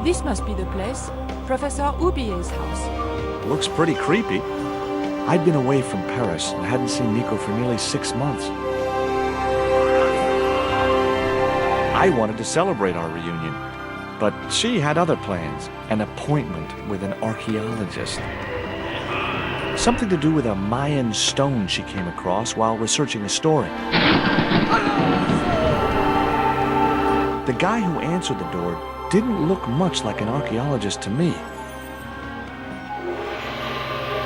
This must be the place. Professor Oubier's house. Looks pretty creepy. I'd been away from Paris and hadn't seen Nico for nearly 6 months. I wanted to celebrate our reunion, but she had other plans. An appointment with an archaeologist. Something to do with a Mayan stone she came across while researching a story. The guy who answered the door didn't look much like an archaeologist to me.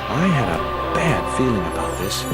I had a bad feeling about this.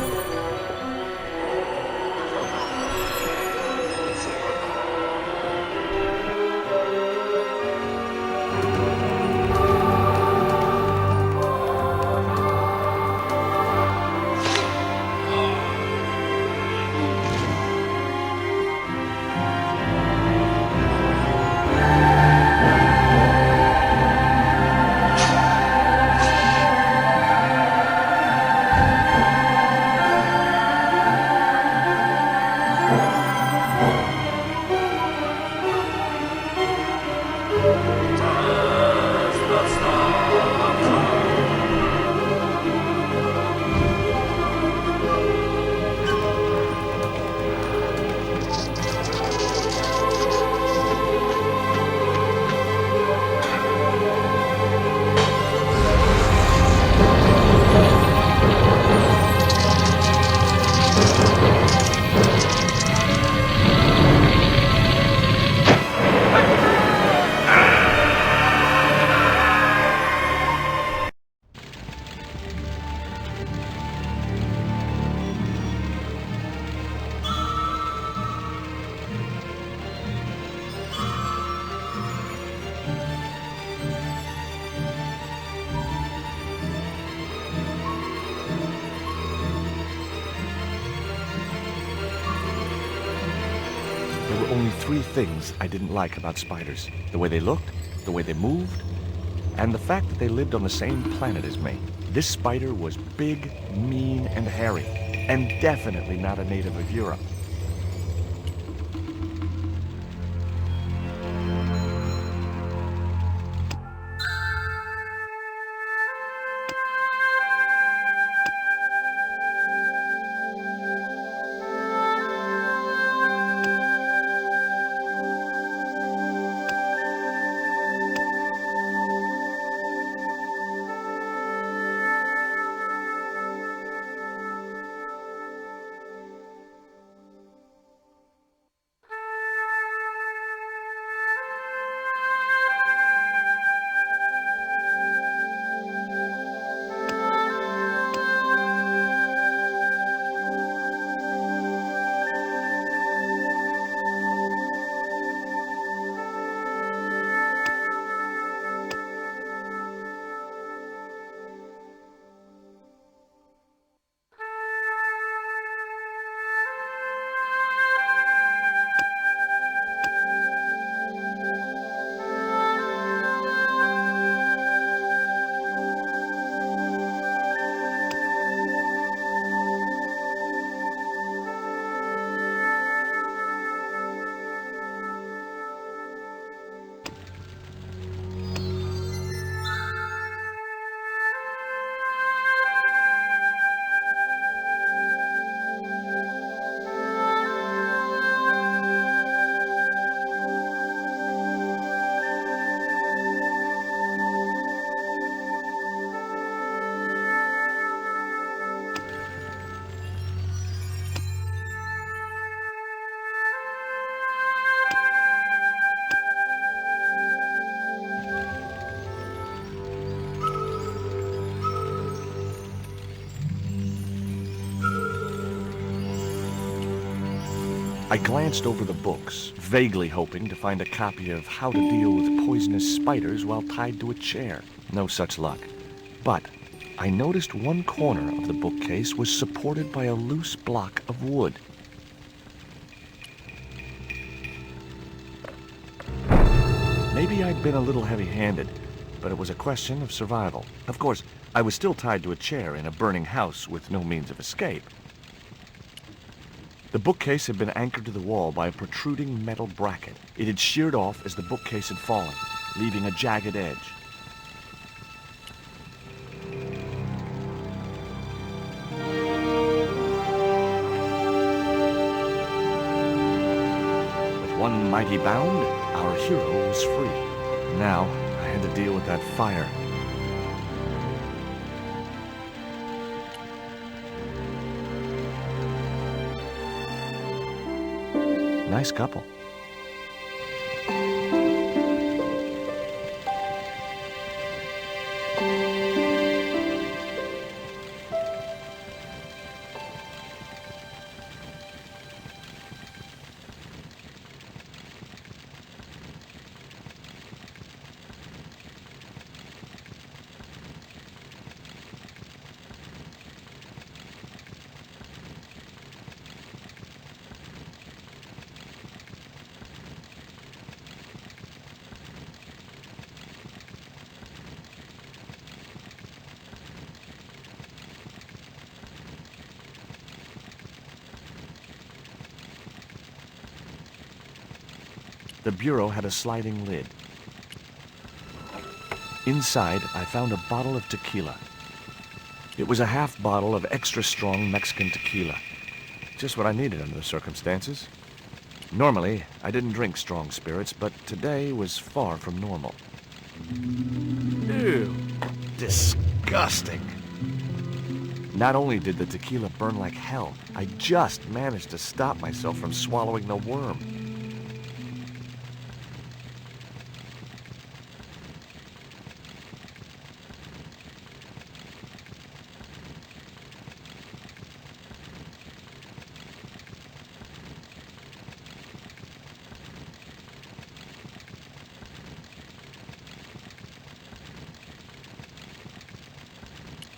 There were only 3 things I didn't like about spiders. The way they looked, the way they moved, and the fact that they lived on the same planet as me. This spider was big, mean, and hairy, and definitely not a native of Europe. I glanced over the books, vaguely hoping to find a copy of How to Deal with Poisonous Spiders While Tied to a Chair. No such luck. But I noticed one corner of the bookcase was supported by a loose block of wood. Maybe I'd been a little heavy-handed, but it was a question of survival. Of course, I was still tied to a chair in a burning house with no means of escape. The bookcase had been anchored to the wall by a protruding metal bracket. It had sheared off as the bookcase had fallen, leaving a jagged edge. With one mighty bound, our hero was free. Now, I had to deal with that fire. Nice couple. The bureau had a sliding lid. Inside, I found a bottle of tequila. It was a half bottle of extra strong Mexican tequila. Just what I needed under the circumstances. Normally, I didn't drink strong spirits, but today was far from normal. Ew, disgusting. Not only did the tequila burn like hell, I just managed to stop myself from swallowing the worm.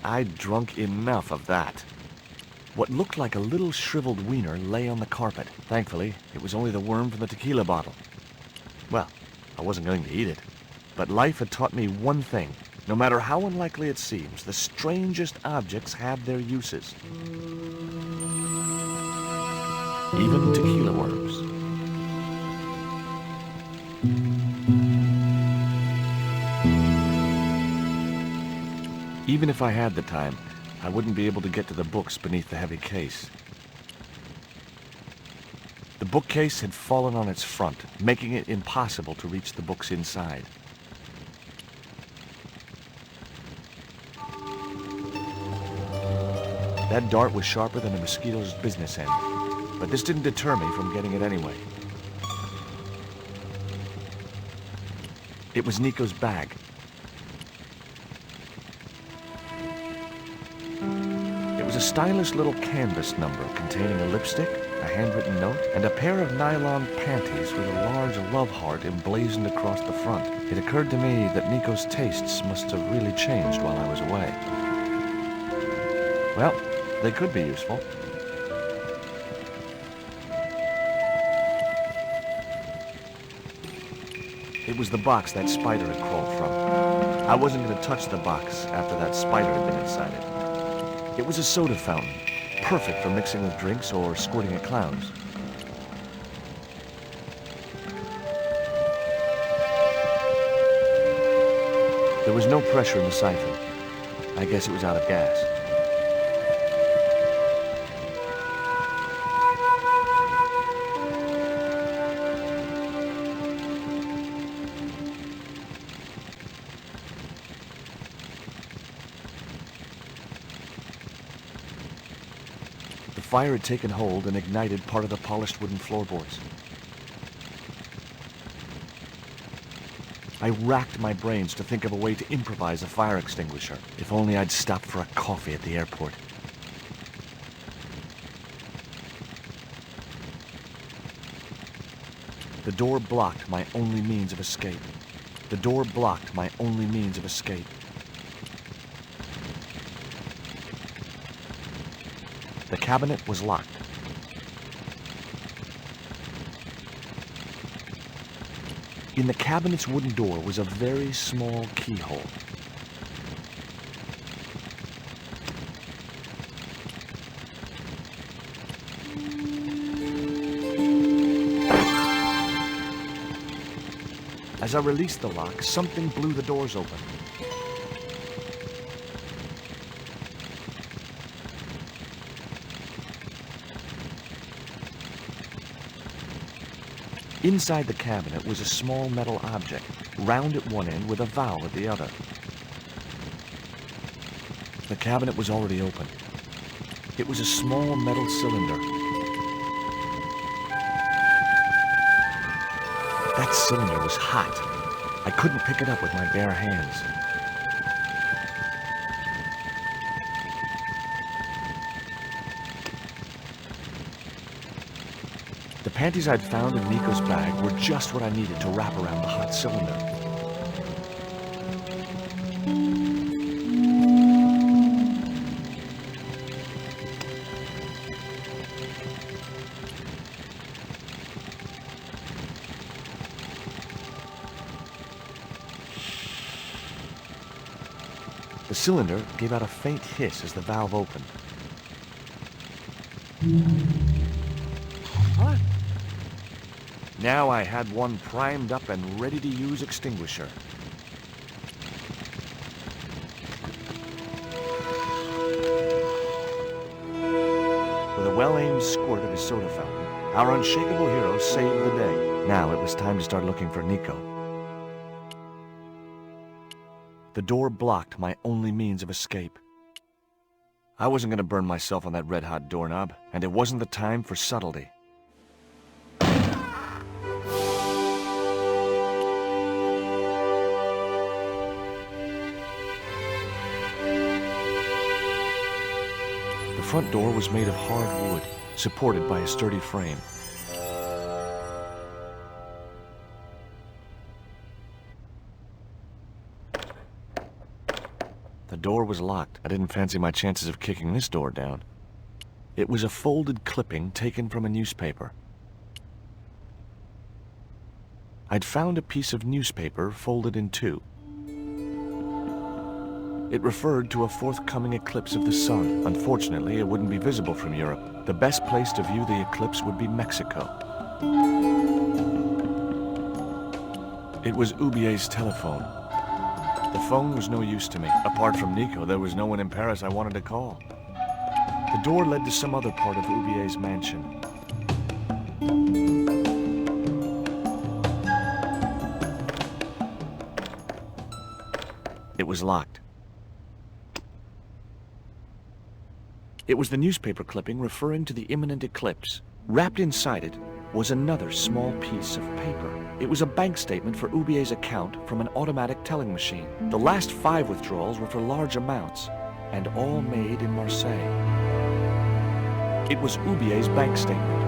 I'd drunk enough of that. What looked like a little shriveled wiener lay on the carpet. Thankfully, it was only the worm from the tequila bottle. Well, I wasn't going to eat it. But life had taught me one thing. No matter how unlikely it seems, the strangest objects have their uses. Even tequila worms. Even if I had the time, I wouldn't be able to get to the books beneath the heavy case. The bookcase had fallen on its front, making it impossible to reach the books inside. That dart was sharper than a mosquito's business end, but this didn't deter me from getting it anyway. It was Nico's bag. It was a stylish little canvas number containing a lipstick, a handwritten note, and a pair of nylon panties with a large love heart emblazoned across the front. It occurred to me that Nico's tastes must have really changed while I was away. Well, they could be useful. It was the box that spider had crawled from. I wasn't going to touch the box after that spider had been inside it. It was a soda fountain, perfect for mixing with drinks or squirting at clowns. There was no pressure in the siphon. I guess it was out of gas. The fire had taken hold and ignited part of the polished wooden floorboards. I racked my brains to think of a way to improvise a fire extinguisher. If only I'd stopped for a coffee at the airport. The door blocked my only means of escape. The door blocked my only means of escape. The cabinet was locked. In the cabinet's wooden door was a very small keyhole. As I released the lock, something blew the doors open. Inside the cabinet was a small metal object, round at one end with a valve at the other. The cabinet was already open. It was a small metal cylinder. That cylinder was hot. I couldn't pick it up with my bare hands. The panties I'd found in Nico's bag were just what I needed to wrap around the hot cylinder. The cylinder gave out a faint hiss as the valve opened. What? Now I had one primed up and ready to use extinguisher. With a well-aimed squirt of his soda fountain, our unshakable hero saved the day. Now it was time to start looking for Nico. The door blocked my only means of escape. I wasn't going to burn myself on that red-hot doorknob, and it wasn't the time for subtlety. The front door was made of hard wood, supported by a sturdy frame. The door was locked. I didn't fancy my chances of kicking this door down. It was a folded clipping taken from a newspaper. I'd found a piece of newspaper folded in two. It referred to a forthcoming eclipse of the sun. Unfortunately, it wouldn't be visible from Europe. The best place to view the eclipse would be Mexico. It was Ubier's telephone. The phone was no use to me. Apart from Nico, there was no one in Paris I wanted to call. The door led to some other part of Ubier's mansion. It was locked. It was the newspaper clipping referring to the imminent eclipse. Wrapped inside it was another small piece of paper. It was a bank statement for Ubier's account from an automatic telling machine. The last 5 withdrawals were for large amounts, and all made in Marseille. It was Ubier's bank statement.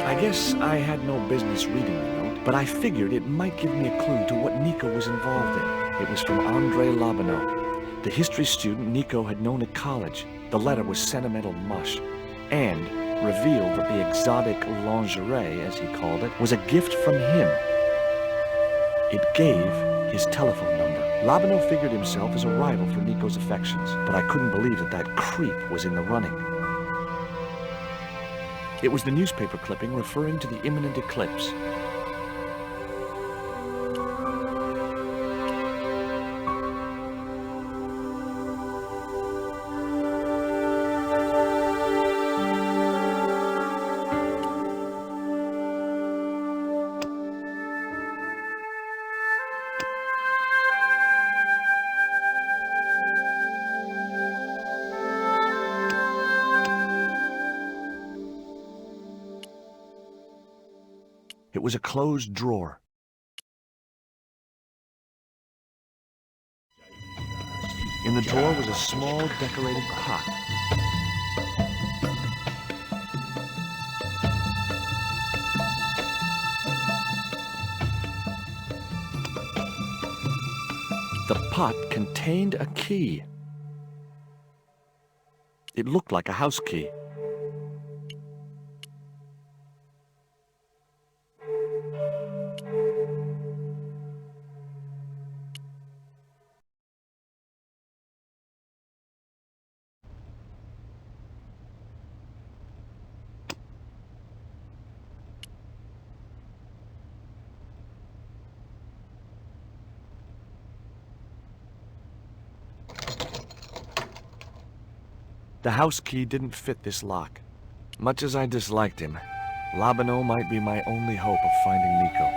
I guess I had no business reading the note, but I figured it might give me a clue to what Nico was involved in. It was from André Labanau, the history student Nico had known at college. The letter was sentimental mush, and revealed that the exotic lingerie, as he called it, was a gift from him. It gave his telephone number. Labanau figured himself as a rival for Nico's affections, but I couldn't believe that that creep was in the running. It was the newspaper clipping referring to the imminent eclipse. It was a closed drawer. In the drawer was a small decorated pot. The pot contained a key. It looked like a house key. The house key didn't fit this lock. Much as I disliked him, Labano might be my only hope of finding Nico.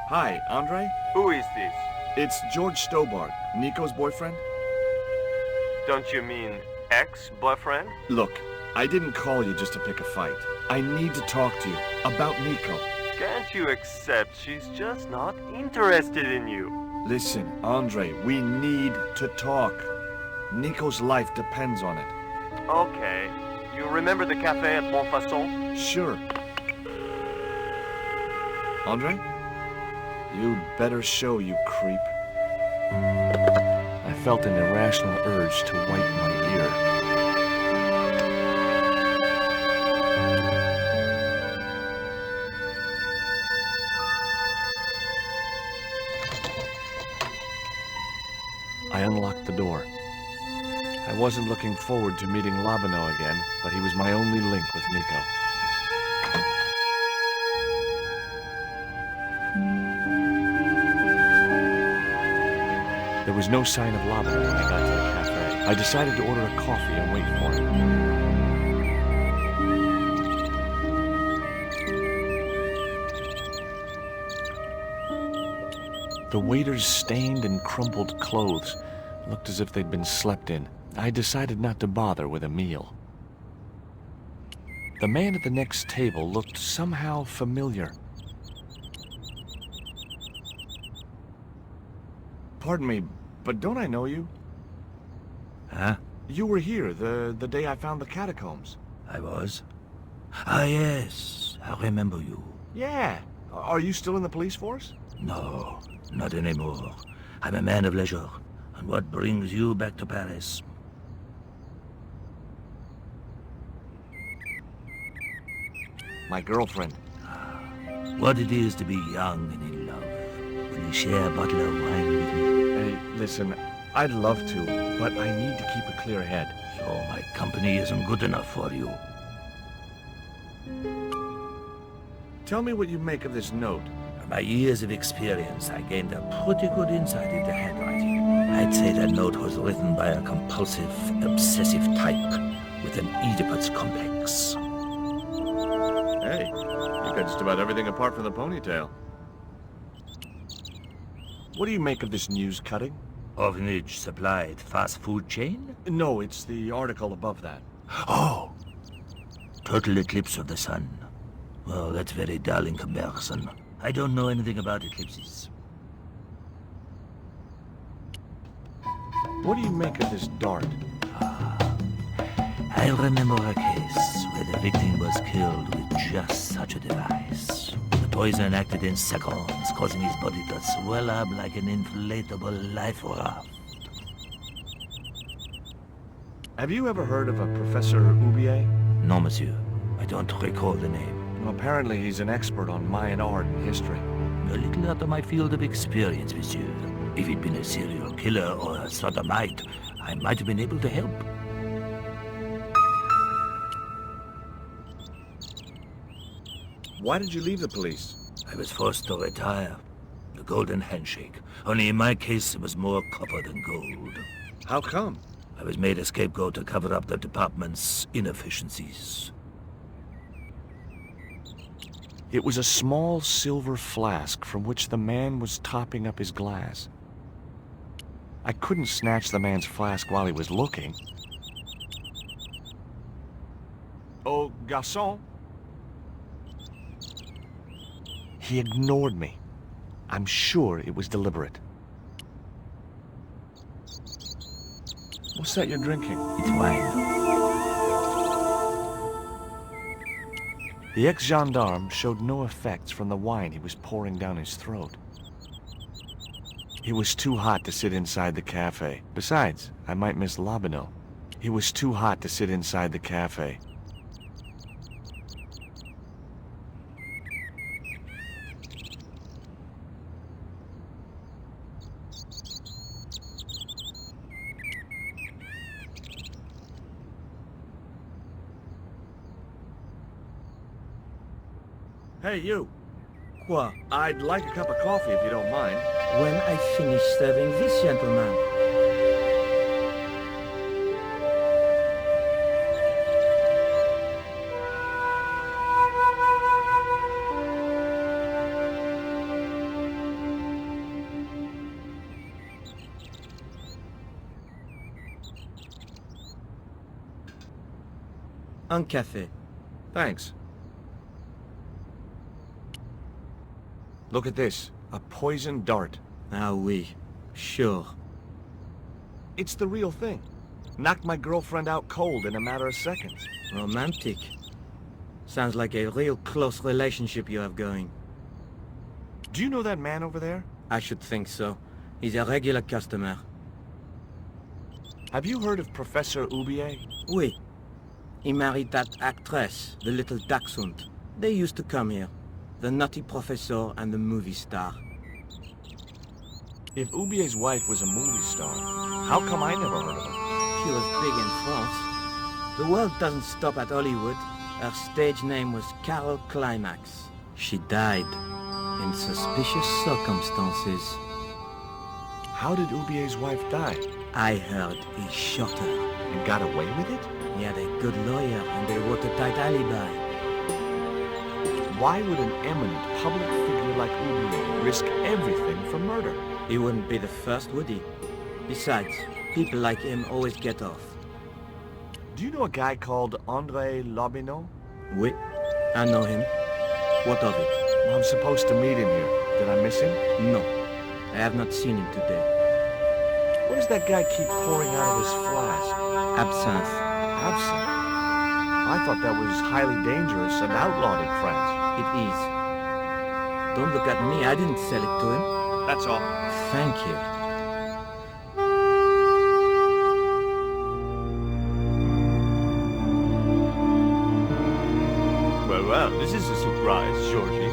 Hi, Andre? Who is this? It's George Stobart, Nico's boyfriend. Don't you mean ex-boyfriend? Look, I didn't call you just to pick a fight. I need to talk to you about Nico. Can't you accept she's just not interested in you? Listen, Andre, we need to talk. Nico's life depends on it. Okay. You remember the cafe at Montfaucon? Sure. Andre? You'd better show, you creep. I felt an irrational urge to wipe my ear. I unlocked the door. I wasn't looking forward to meeting Labano again, but he was my only link with Nico. There was no sign of Labano when I got to the cafe. I decided to order a coffee and wait for him. The waiter's stained and crumpled clothes looked as if they'd been slept in. I decided not to bother with a meal. The man at the next table looked somehow familiar. Pardon me, but don't I know you? Huh? You were here the day I found the catacombs. I was? Ah, yes. I remember you. Yeah. Are you still in the police force? No, not anymore. I'm a man of leisure. And what brings you back to Paris? My girlfriend. What it is to be young and in love. Will you share a bottle of wine with me? Hey, listen, I'd love to, but I need to keep a clear head. So my company isn't good enough for you. Tell me what you make of this note. From my years of experience, I gained a pretty good insight into handwriting. I'd say that note was written by a compulsive, obsessive type with an Oedipus complex. Hey, you got just about everything apart from the ponytail. What do you make of this news cutting? Orphanage supplied fast food chain? No, it's the article above that. Oh! Total eclipse of the sun. Well, that's very dull in comparison. I don't know anything about eclipses. What do you make of this dart? I remember a case where the victim was killed with just such a device. The poison acted in seconds, causing his body to swell up like an inflatable life raft. Have you ever heard of a Professor Oubier? No, monsieur. I don't recall the name. Well, apparently he's an expert on Mayan art and history. A little out of my field of experience, monsieur. If he'd been a serial killer or a sodomite, I might have been able to help. Why did you leave the police? I was forced to retire. The golden handshake. Only in my case, it was more copper than gold. How come? I was made a scapegoat to cover up the department's inefficiencies. It was a small silver flask from which the man was topping up his glass. I couldn't snatch the man's flask while he was looking. Oh, garçon. He ignored me. I'm sure it was deliberate. What's that you're drinking? It's wine. The ex-gendarme showed no effects from the wine he was pouring down his throat. It was too hot to sit inside the cafe. Besides, I might miss Labano. It was too hot to sit inside the cafe. Hey, you. Quoi? I'd like a cup of coffee if you don't mind. When I finish serving this gentleman. Un café. Thanks. Look at this. A poison dart. Ah oui. Sure. It's the real thing. Knocked my girlfriend out cold in a matter of seconds. Romantic. Sounds like a real close relationship you have going. Do you know that man over there? I should think so. He's a regular customer. Have you heard of Professor Oubier? Oui. He married that actress, the little dachshund. They used to come here. The nutty professor and the movie star. If Oubier's wife was a movie star, how come I never heard of her? She was big in France. The world doesn't stop at Hollywood. Her stage name was Carol Climax. She died in suspicious circumstances. How did Oubier's wife die? I heard he shot her. And got away with it? He had a good lawyer and a watertight alibi. Why would an eminent public figure like Oubier risk everything for murder? He wouldn't be the first, would he? Besides, people like him always get off. Do you know a guy called André Lobineau? Oui, I know him. What of it? Well, I'm supposed to meet him here. Did I miss him? No, I have not seen him today. What does that guy keep pouring out of his flask? Absinthe. Absinthe? I thought that was highly dangerous and outlawed in France. It is. Don't look at me, I didn't sell it to him. That's all. Thank you. Well, this is a surprise, Georgie.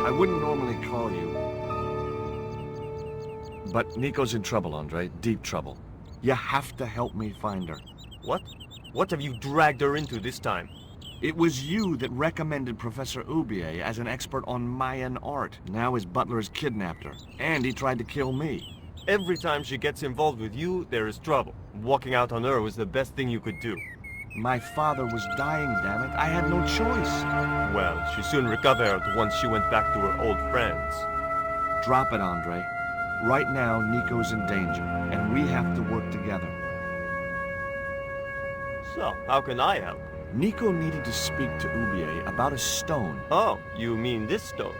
I wouldn't normally call you. But Nico's in trouble, Andre. Deep trouble. You have to help me find her. What? What have you dragged her into this time? It was you that recommended Professor Oubier as an expert on Mayan art. Now his butler's kidnapped her. And he tried to kill me. Every time she gets involved with you, there is trouble. Walking out on her was the best thing you could do. My father was dying, damn it. I had no choice. Well, she soon recovered once she went back to her old friends. Drop it, Andre. Right now, Nico's in danger, and we have to work together. So, how can I help? Nico needed to speak to Oubier about a stone. Oh, you mean this stone?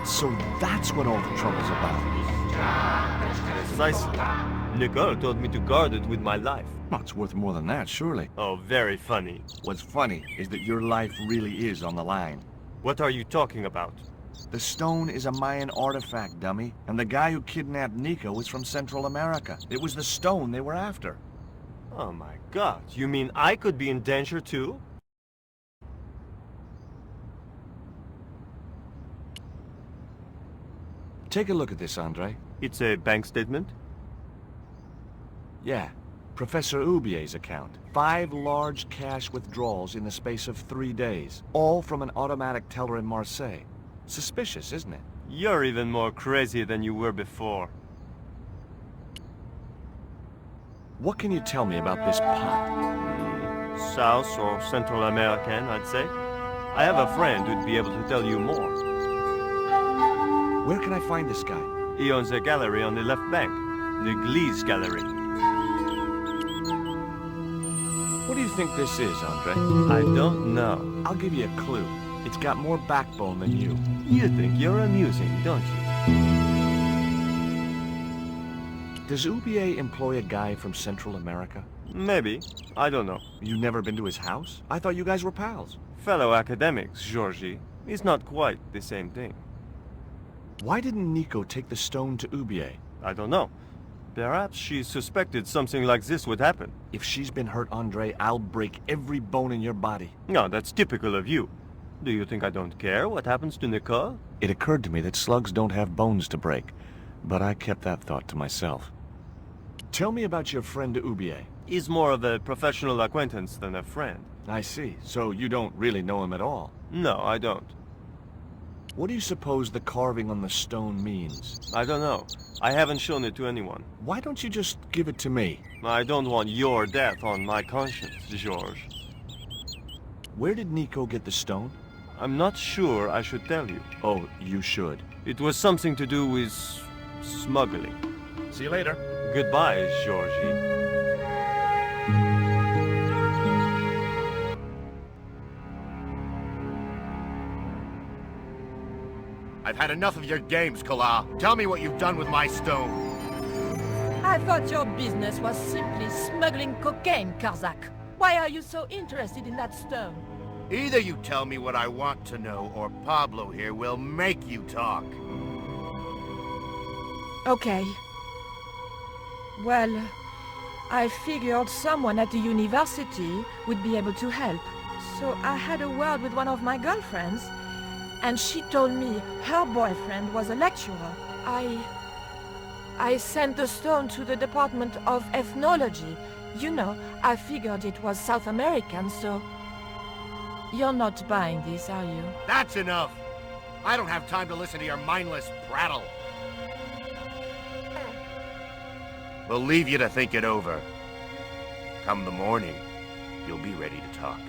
So that's what all the trouble's about. Precisely. Nicole told me to guard it with my life. Well, it's worth more than that, surely. Oh, very funny. What's funny is that your life really is on the line. What are you talking about? The stone is a Mayan artifact, dummy. And the guy who kidnapped Nico is from Central America. It was the stone they were after. Oh my god, you mean I could be in danger too? Take a look at this, Andre. It's a bank statement? Yeah. Professor Oubier's account. 5 large cash withdrawals in the space of 3 days. All from an automatic teller in Marseille. Suspicious, isn't it? You're even more crazy than you were before. What can you tell me about this pot? South or Central American, I'd say. I have a friend who'd be able to tell you more. Where can I find this guy? He owns a gallery on the left bank. The Gliese Gallery. What do you think this is, Andre? I don't know. I'll give you a clue. It's got more backbone than you. You think you're amusing, don't you? Does Oubier employ a guy from Central America? Maybe. I don't know. You never been to his house? I thought you guys were pals. Fellow academics, Georgie. It's not quite the same thing. Why didn't Nico take the stone to Oubier? I don't know. Perhaps she suspected something like this would happen. If she's been hurt, Andre, I'll break every bone in your body. No, that's typical of you. Do you think I don't care what happens to Nicole? It occurred to me that slugs don't have bones to break, but I kept that thought to myself. Tell me about your friend Ubier. He's more of a professional acquaintance than a friend. I see. So you don't really know him at all? No, I don't. What do you suppose the carving on the stone means? I don't know. I haven't shown it to anyone. Why don't you just give it to me? I don't want your death on my conscience, George. Where did Nico get the stone? I'm not sure I should tell you. Oh, you should. It was something to do with smuggling. See you later. Goodbye, Georgie. I've had enough of your games, Kala. Tell me what you've done with my stone. I thought your business was simply smuggling cocaine, Karzak. Why are you so interested in that stone? Either you tell me what I want to know, or Pablo here will make you talk. Okay. Well, I figured someone at the university would be able to help. So I had a word with one of my girlfriends, and she told me her boyfriend was a lecturer. I sent the stone to the Department of Ethnology. You know, I figured it was South American, so... You're not buying this, are you? That's enough! I don't have time to listen to your mindless prattle. We'll leave you to think it over. Come the morning, you'll be ready to talk.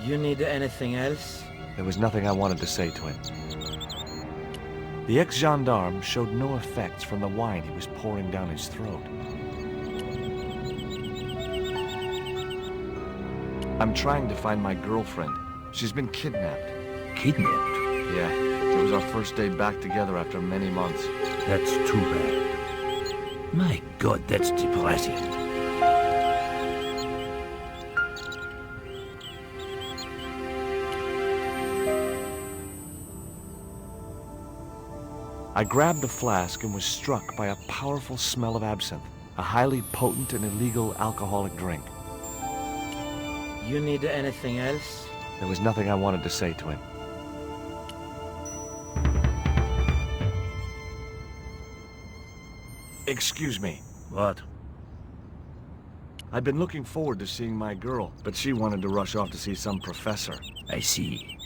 You need anything else? There was nothing I wanted to say to him. The ex-gendarme showed no effects from the wine he was pouring down his throat. I'm trying to find my girlfriend. She's been kidnapped. Kidnapped? Yeah, it was our first day back together after many months. That's too bad. My God, that's depressing. I grabbed the flask and was struck by a powerful smell of absinthe, a highly potent and illegal alcoholic drink. You need anything else? There was nothing I wanted to say to him. Excuse me. What? I'd been looking forward to seeing my girl, but she wanted to rush off to see some professor. I see.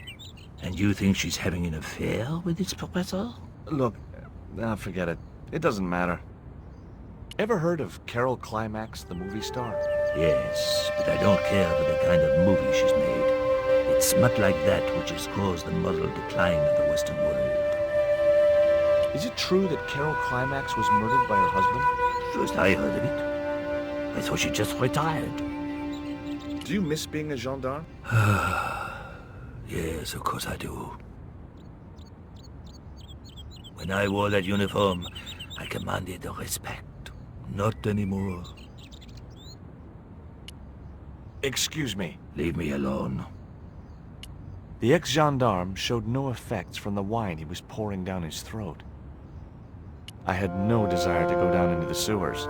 And you think she's having an affair with this professor? Look, forget it. It doesn't matter. Ever heard of Carol Climax, the movie star? Yes, but I don't care for the kind of movie she's made. It's smut like that which has caused the moral decline of the Western world. Is it true that Carol Climax was murdered by her husband? First I heard of it. I thought she just retired. Do you miss being a gendarme? Yes, of course I do. When I wore that uniform, I commanded respect. Not anymore. Excuse me. Leave me alone. The ex-gendarme showed no effects from the wine he was pouring down his throat. I had no desire to go down into the sewers.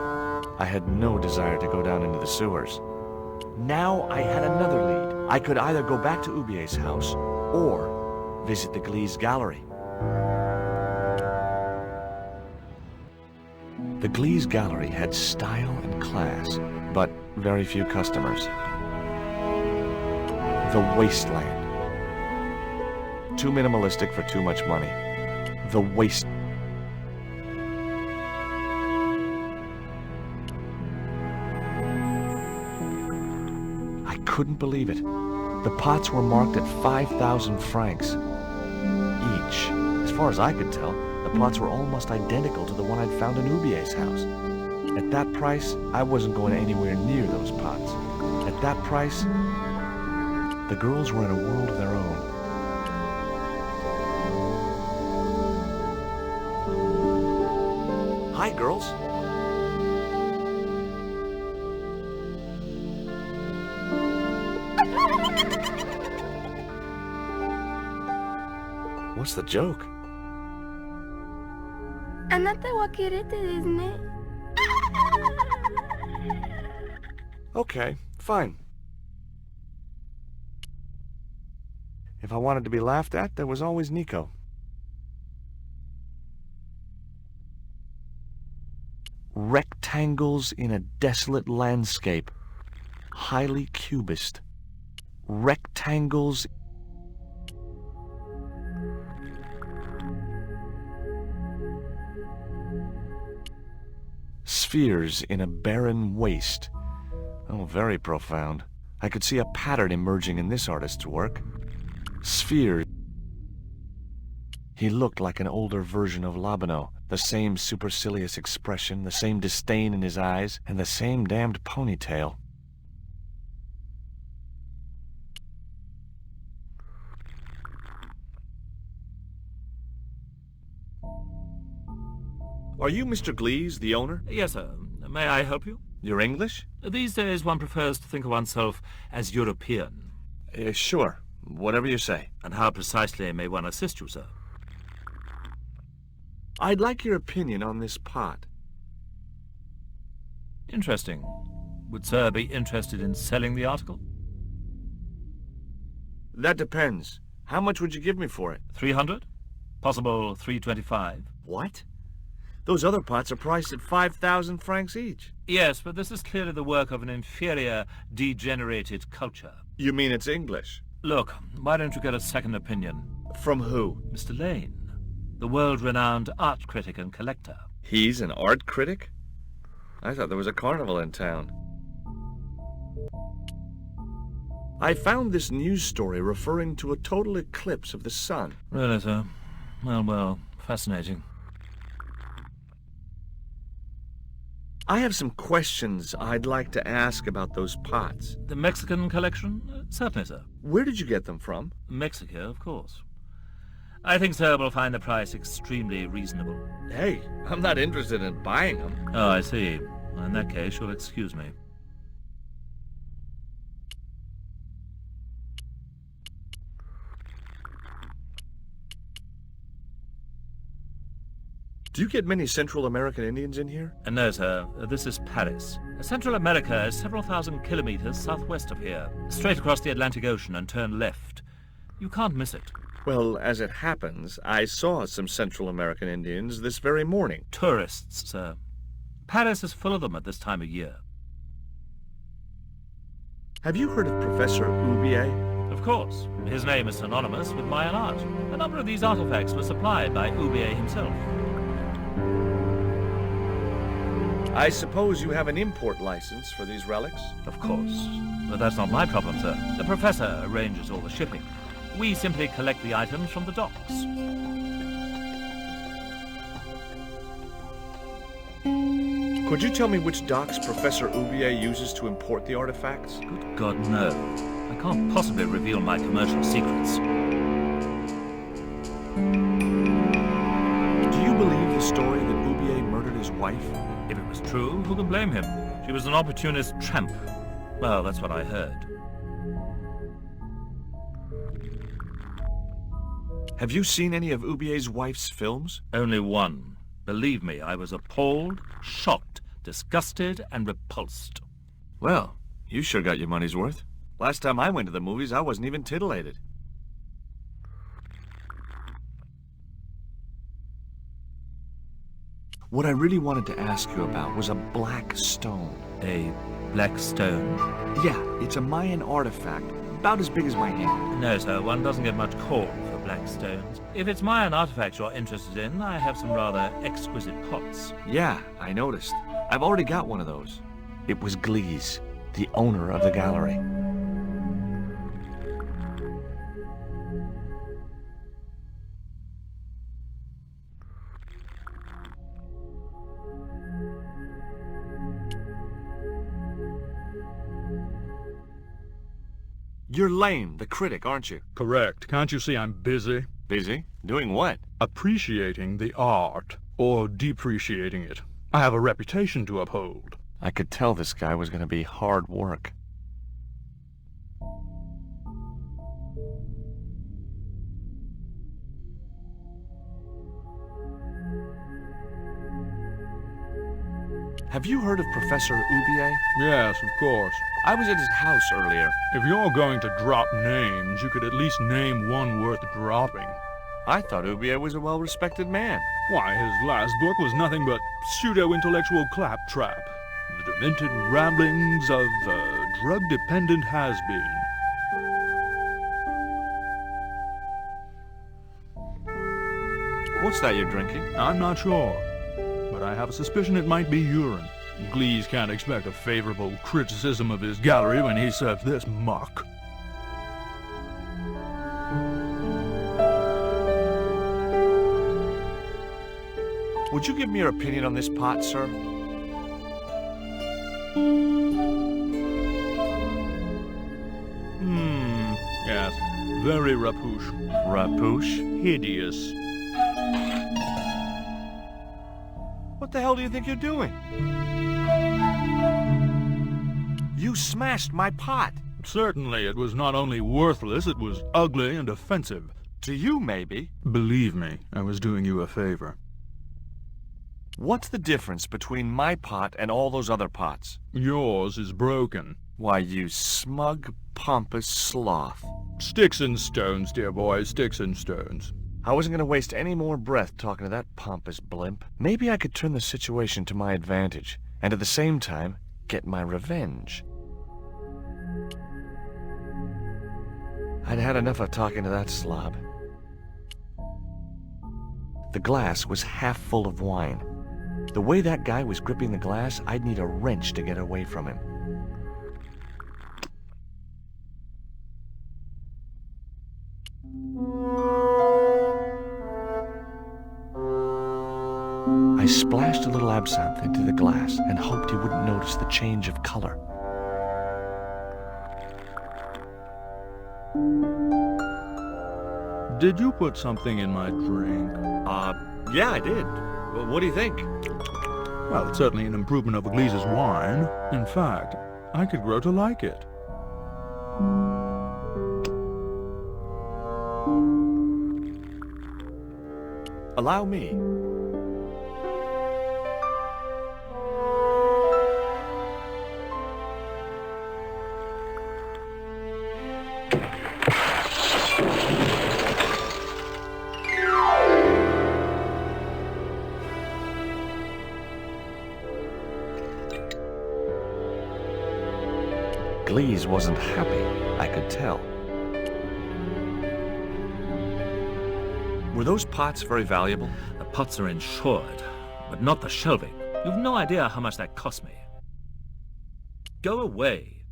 I had no desire to go down into the sewers. Now I had another lead. I could either go back to Ubier's house or visit the Glee's Gallery. The Glee's Gallery had style and class, but very few customers. The wasteland. Too minimalistic for too much money. The waste... I couldn't believe it. The pots were marked at 5,000 francs each. As far as I could tell, the plots were almost identical to the one I'd found in Ubier's house. At that price, I wasn't going anywhere near those pots. At that price, the girls were in a world of their own. Hi, girls. What's the joke? あなたはキレてですね。 Okay, fine. If I wanted to be laughed at, there was always Nico. Rectangles in a desolate landscape. Highly cubist. Rectangles. Spheres in a barren waste. Oh, very profound. I could see a pattern emerging in this artist's work. Spheres. He looked like an older version of Labano. The same supercilious expression, the same disdain in his eyes, and the same damned ponytail. Are you Mr. Glees, the owner? Yes, sir. May I help you? You're English? These days one prefers to think of oneself as European. Sure. Whatever you say. And how precisely may one assist you, sir? I'd like your opinion on this pot. Interesting. Would sir be interested in selling the article? That depends. How much would you give me for it? 300? Possible 325? What? Those other pots are priced at 5,000 francs each. Yes, but this is clearly the work of an inferior, degenerated culture. You mean it's English? Look, why don't you get a second opinion? From who? Mr. Lane, the world-renowned art critic and collector. He's an art critic? I thought there was a carnival in town. I found this news story referring to a total eclipse of the sun. Really, sir? Well, fascinating. I have some questions I'd like to ask about those pots. The Mexican collection? Certainly, sir. Where did you get them from? Mexico, of course. I think sir will find the price extremely reasonable. Hey, I'm not interested in buying them. Oh, I see. In that case, you'll excuse me. Do you get many Central American Indians in here? No, sir. This is Paris. Central America is several thousand kilometers southwest of here. Straight across the Atlantic Ocean and turn left. You can't miss it. Well, as it happens, I saw some Central American Indians this very morning. Tourists, sir. Paris is full of them at this time of year. Have you heard of Professor Oubier? Of course. His name is synonymous with Mayan art. A number of these artifacts were supplied by Oubier himself. I suppose you have an import license for these relics? Of course. But that's not my problem, sir. The professor arranges all the shipping. We simply collect the items from the docks. Could you tell me which docks Professor Oubier uses to import the artifacts? Good God, no. I can't possibly reveal my commercial secrets. Do you believe the story that Oubier murdered his wife? If it was true, who can blame him? She was an opportunist tramp. Well, that's what I heard. Have you seen any of Oubier's wife's films? Only one. Believe me, I was appalled, shocked, disgusted, and repulsed. Well, you sure got your money's worth. Last time I went to the movies, I wasn't even titillated. What I really wanted to ask you about was a black stone. A black stone? Yeah, it's a Mayan artifact, about as big as my hand. No, sir, one doesn't get much call for black stones. If it's Mayan artifacts you're interested in, I have some rather exquisite pots. Yeah, I noticed. I've already got one of those. It was Glees, the owner of the gallery. You're Lane, the critic, aren't you? Correct. Can't you see I'm busy? Busy? Doing what? Appreciating the art, or depreciating it. I have a reputation to uphold. I could tell this guy was going to be hard work. Have you heard of Professor Oubier? Yes, of course. I was at his house earlier. If you're going to drop names, you could at least name one worth dropping. I thought Ubier was a well-respected man. Why, his last book was nothing but pseudo-intellectual claptrap. The demented ramblings of a drug-dependent has-been. What's that you're drinking? I'm not sure, but I have a suspicion it might be urine. Glees can't expect a favorable criticism of his gallery when he serves this muck. Would you give me your opinion on this pot, sir? Yes. Very rapouche. Rapouche? Hideous. What the hell do you think you're doing? You smashed my pot. Certainly, it was not only worthless, it was ugly and offensive. To you, maybe. Believe me, I was doing you a favor. What's the difference between my pot and all those other pots? Yours is broken. Why, you smug, pompous sloth. Sticks and stones, dear boy, sticks and stones. I wasn't going to waste any more breath talking to that pompous blimp. Maybe I could turn the situation to my advantage, and at the same time, get my revenge. I'd had enough of talking to that slob. The glass was half full of wine. The way that guy was gripping the glass, I'd need a wrench to get away from him. I splashed a little absinthe into the glass and hoped he wouldn't notice the change of color. Did you put something in my drink? Yeah, I did. Well, what do you think? Well, it's certainly an improvement over Glees's wine. In fact, I could grow to like it. Allow me. Glees wasn't happy, I could tell. Were those pots very valuable? The pots are insured, but not the shelving. You've no idea how much that cost me. Go away.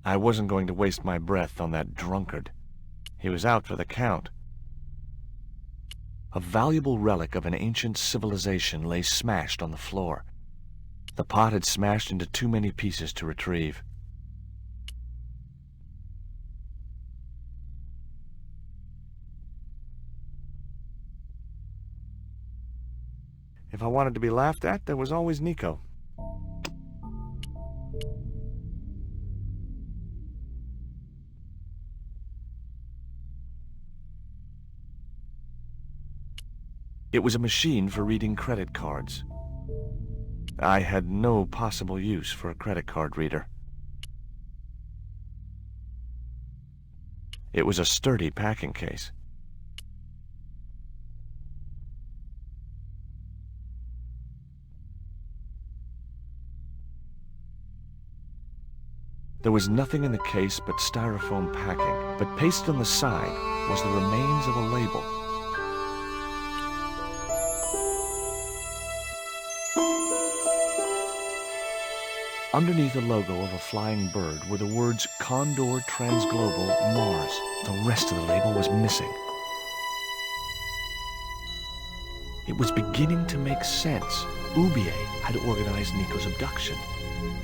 I wasn't going to waste my breath on that drunkard. He was out for the count. A valuable relic of an ancient civilization lay smashed on the floor. The pot had smashed into too many pieces to retrieve. If I wanted to be laughed at, there was always Nico. It was a machine for reading credit cards. I had no possible use for a credit card reader. It was a sturdy packing case. There was nothing in the case but styrofoam packing, but pasted on the side was the remains of a label. Underneath the logo of a flying bird were the words Condor Transglobal Mars. The rest of the label was missing. It was beginning to make sense. Ubier had organized Nico's abduction.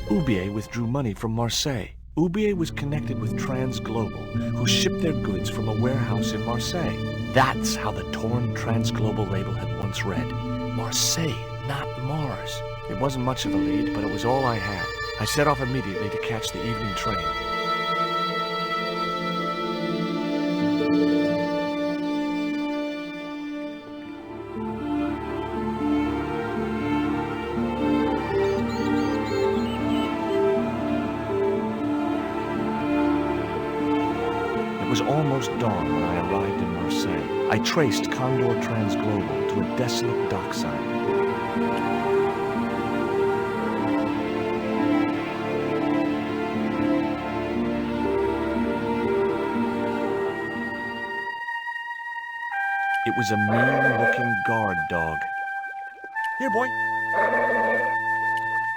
Ubier withdrew money from Marseille. Ubier was connected with Transglobal, who shipped their goods from a warehouse in Marseille. That's how the torn Transglobal label had once read. Marseille, not Mars. It wasn't much of a lead, but it was all I had. I set off immediately to catch the evening train. It was almost dawn when I arrived in Marseille. I traced Condor Transglobal to a desolate dockside. It was a mean-looking guard dog. Here, boy.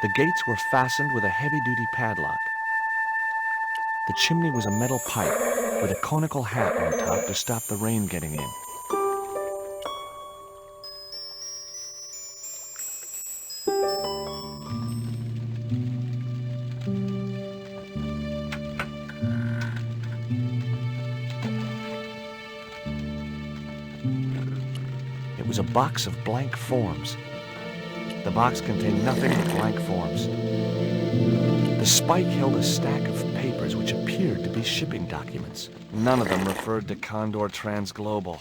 The gates were fastened with a heavy-duty padlock. The chimney was a metal pipe with a conical hat on top to stop the rain getting in. It was a box of blank forms. The box contained nothing but blank forms. The spike held a stack of papers which appeared to be shipping documents. None of them referred to Condor Transglobal.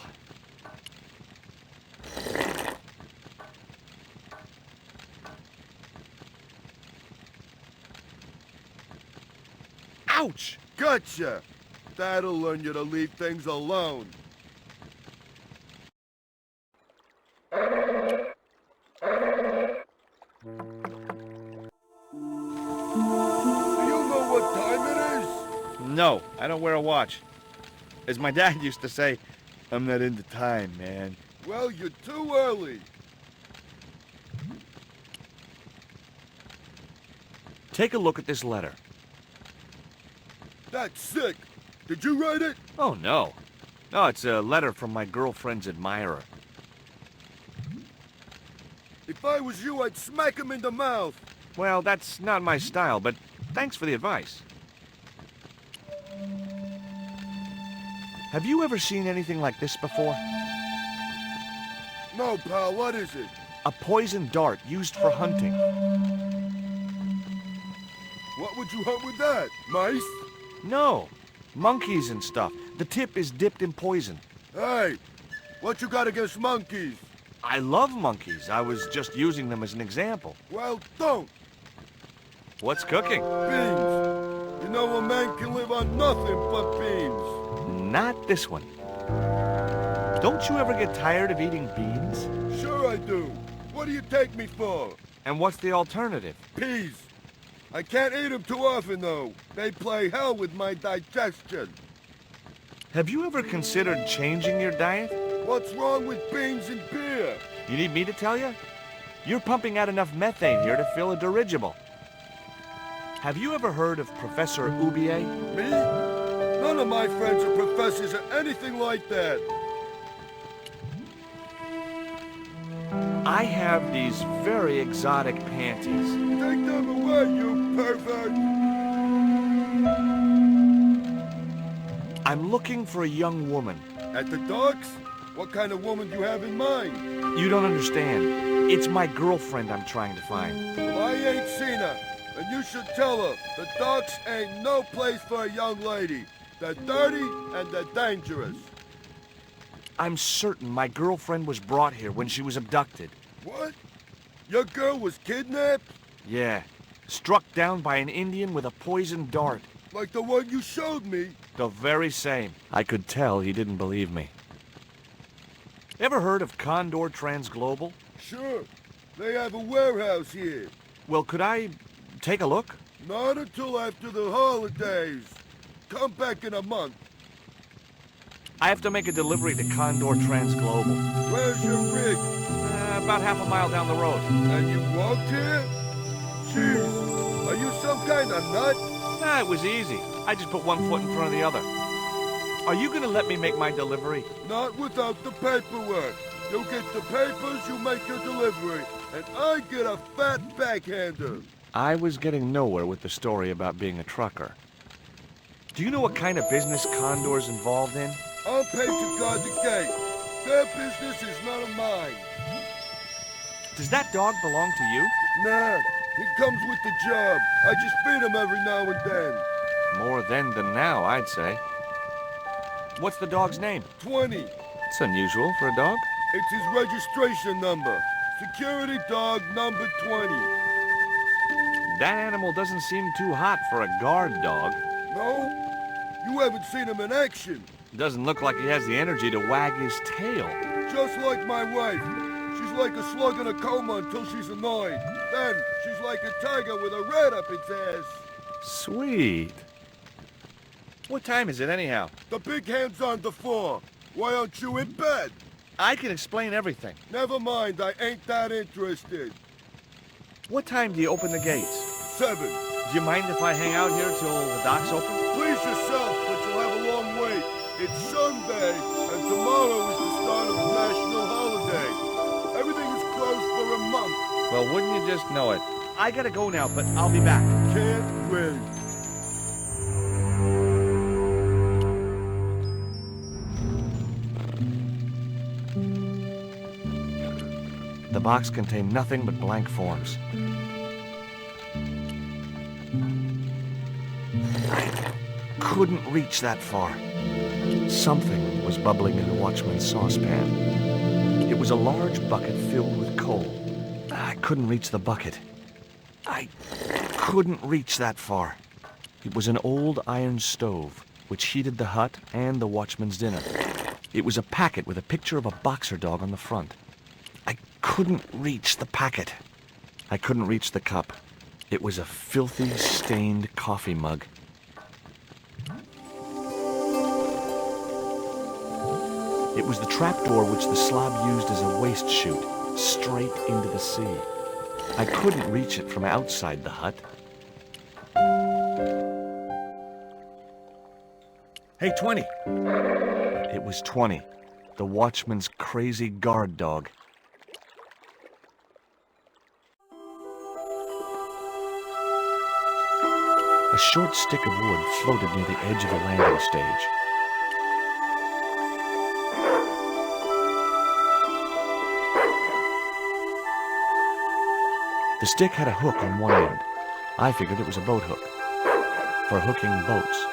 Ouch! Gotcha! That'll learn you to leave things alone. No, I don't wear a watch. As my dad used to say, I'm not into time, man. Well, you're too early. Take a look at this letter. That's sick. Did you write it? Oh, no. No, it's a letter from my girlfriend's admirer. If I was you, I'd smack him in the mouth. Well, that's not my style, but thanks for the advice. Have you ever seen anything like this before? No, pal, what is it? A poison dart used for hunting. What would you hunt with that? Mice? No, monkeys and stuff. The tip is dipped in poison. Hey, what you got against monkeys? I love monkeys. I was just using them as an example. Well, don't. What's cooking? Beans. You know a man can live on nothing but beans. Not this one. Don't you ever get tired of eating beans? Sure I do. What do you take me for? And what's the alternative? Peas. I can't eat them too often, though. They play hell with my digestion. Have you ever considered changing your diet? What's wrong with beans and beer? You need me to tell you? You're pumping out enough methane here to fill a dirigible. Have you ever heard of Professor Oubier? Me? None of my friends are professors or anything like that. I have these very exotic panties. Take them away, you pervert! I'm looking for a young woman. At the docks? What kind of woman do you have in mind? You don't understand. It's my girlfriend I'm trying to find. Well, I ain't seen her. And you should tell her, the docks ain't no place for a young lady. They're dirty and they're dangerous. I'm certain my girlfriend was brought here when she was abducted. What? Your girl was kidnapped? Yeah. Struck down by an Indian with a poisoned dart. Like the one you showed me? The very same. I could tell he didn't believe me. Ever heard of Condor Transglobal? Sure. They have a warehouse here. Well, could I take a look? Not until after the holidays. Come back in a month. I have to make a delivery to Condor Transglobal. Where's your rig? About half a mile down the road. And you walked here? Jeez, are you some kind of nut? Nah, it was easy. I just put one foot in front of the other. Are you gonna let me make my delivery? Not without the paperwork. You get the papers, you make your delivery, and I get a fat backhander. I was getting nowhere with the story about being a trucker. Do you know what kind of business Condor's involved in? I'm paid to guard the gate. Their business is none of mine. Does that dog belong to you? Nah, he comes with the job. I just feed him every now and then. More then than now, I'd say. What's the dog's name? 20. It's unusual for a dog. It's his registration number. Security dog number 20. That animal doesn't seem too hot for a guard dog. No? You haven't seen him in action. Doesn't look like he has the energy to wag his tail. Just like my wife. She's like a slug in a coma until she's annoyed. Then, she's like a tiger with a rat up its ass. Sweet. What time is it anyhow? The big hand's on the floor. Why aren't you in bed? I can explain everything. Never mind, I ain't that interested. What time do you open the gates? 7. Do you mind if I hang out here till the docks open? Please yourself, but you'll have a long wait. It's Sunday, and tomorrow is the start of the national holiday. Everything is closed for a month. Well, wouldn't you just know it? I gotta go now, but I'll be back. Can't wait. The box contained nothing but blank forms. I couldn't reach that far. Something was bubbling in the watchman's saucepan. It was a large bucket filled with coal. I couldn't reach the bucket. I couldn't reach that far. It was an old iron stove, which heated the hut and the watchman's dinner. It was a packet with a picture of a boxer dog on the front. I couldn't reach the packet. I couldn't reach the cup. It was a filthy, stained coffee mug. It was the trapdoor which the slob used as a waste chute, straight into the sea. I couldn't reach it from outside the hut. Hey, 20. It was 20, the watchman's crazy guard dog. A short stick of wood floated near the edge of the landing stage. The stick had a hook on one end. I figured it was a boat hook, for hooking boats.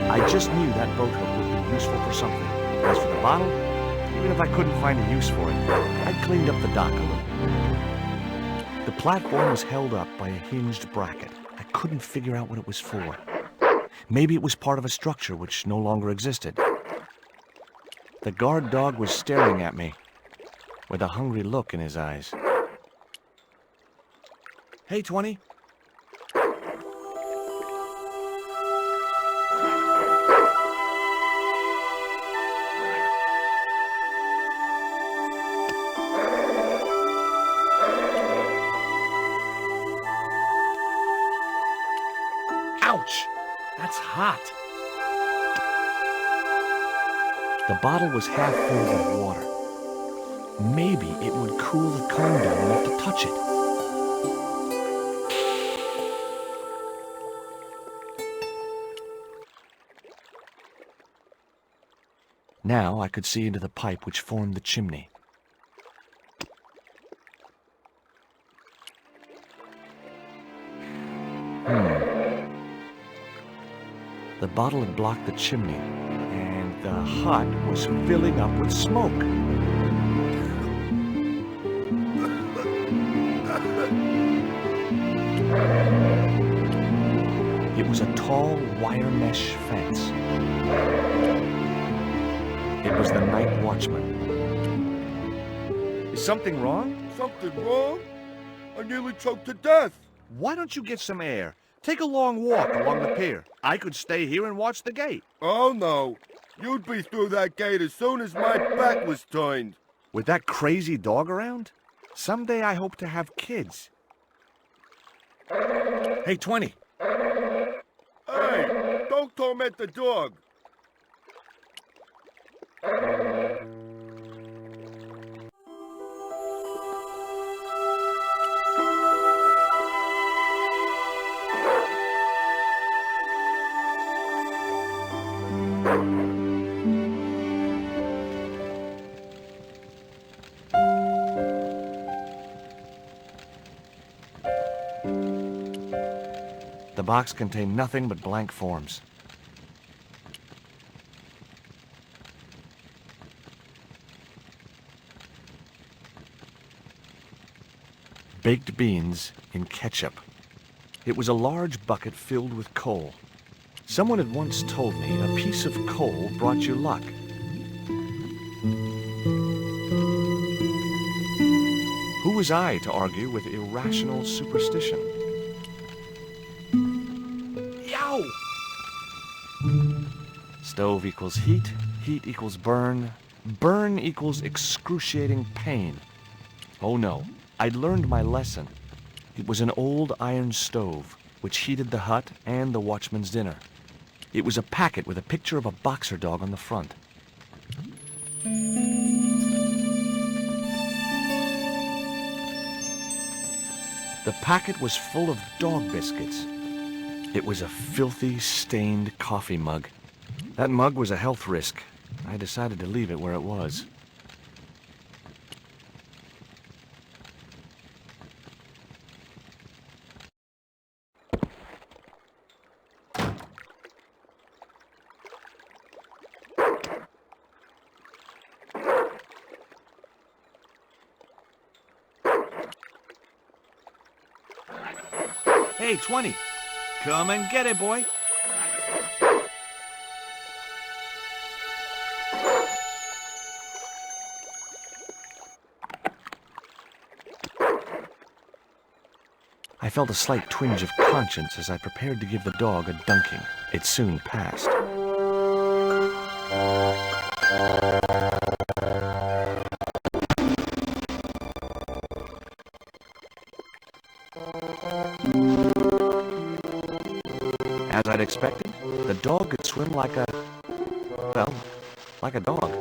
I just knew that boat hook would be useful for something. As for the bottle, even if I couldn't find a use for it, I'd cleaned up the dock a little. The platform was held up by a hinged bracket. I couldn't figure out what it was for. Maybe it was part of a structure which no longer existed. The guard dog was staring at me. with a hungry look in his eyes. Hey, 20. Ouch! That's hot. The bottle was half filled with water. Maybe it would cool the cone down enough to touch it. Now I could see into the pipe which formed the chimney. The bottle had blocked the chimney, and the hut was filling up with smoke. It was a tall wire mesh fence. It was the night watchman. Is something wrong? Something wrong? I nearly choked to death. Why don't you get some air? Take a long walk along the pier. I could stay here and watch the gate. Oh, no. You'd be through that gate as soon as my back was turned. With that crazy dog around? Someday I hope to have kids. Hey, 20. Hey, don't torment the dog. The box contained nothing but blank forms. Baked beans in ketchup. It was a large bucket filled with coal. Someone had once told me a piece of coal brought you luck. Who was I to argue with irrational superstition? Yow! Stove equals heat, heat equals burn, burn equals excruciating pain. Oh no, I'd learned my lesson. It was an old iron stove, which heated the hut and the watchman's dinner. It was a packet with a picture of a boxer dog on the front. The packet was full of dog biscuits. It was a filthy, stained coffee mug. That mug was a health risk. I decided to leave it where it was. Hey, 20. Come and get it, boy. I felt a slight twinge of conscience as I prepared to give the dog a dunking. It soon passed. As I'd expected, the dog could swim like a dog.